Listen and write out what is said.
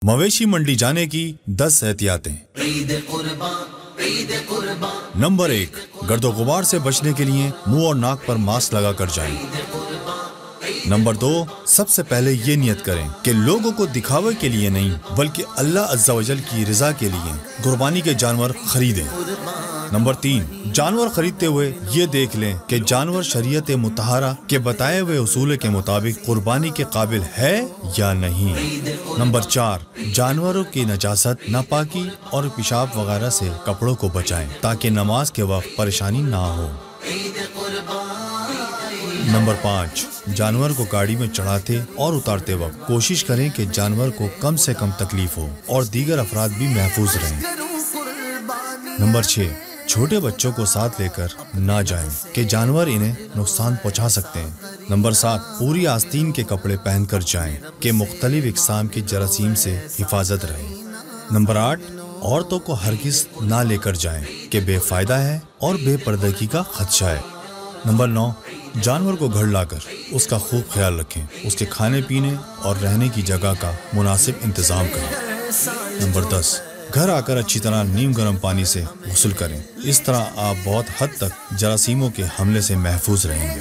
مویشی منڈی جانے کی 10 احتیاطیں۔ نمبر 1، گرد و غبار سے بچنے کے لیے منہ اور ناک پر ماسک لگا کر جائیں۔ نمبر 2، سب سے پہلے یہ نیت کریں کہ لوگوں کو دکھاوے کے لیے نہیں بلکہ اللہ عز و جل کی رضا کے لیے قربانی کے جانور خریدیں۔ نمبر 3، جانور خریدتے ہوئے یہ دیکھ لیں کہ جانور شریعت مطہرہ کے بتائے ہوئے اصول کے مطابق قربانی کے قابل ہے یا نہیں۔ نمبر 4، جانوروں کی نجاست، ناپاکی اور پیشاب وغیرہ سے کپڑوں کو بچائیں تاکہ نماز کے وقت پریشانی نہ ہو۔ نمبر 5، جانور کو گاڑی میں چڑھاتے اور اتارتے وقت کوشش کریں کہ جانور کو کم سے کم تکلیف ہو اور دیگر افراد بھی محفوظ رہیں۔ نمبر 6، چھوٹے بچوں کو ساتھ لے کر نہ جائیں کہ جانور انہیں نقصان پہنچا سکتے ہیں۔ نمبر 7، پوری آستین کے کپڑے پہن کر جائیں کہ مختلف اقسام کے جراثیم سے حفاظت رہے۔ نمبر 8، عورتوں کو ہرگز نہ لے کر جائیں کہ بے فائدہ ہے اور بے پردگی کا خدشہ ہے۔ نمبر 9، جانور کو گھر لا کر اس کا خوب خیال رکھیں، اس کے کھانے پینے اور رہنے کی جگہ کا مناسب انتظام کریں۔ نمبر 10، گھر آ کر اچھی طرح نیم گرم پانی سے غسل کریں، اس طرح آپ بہت حد تک جراثیموں کے حملے سے محفوظ رہیں گے۔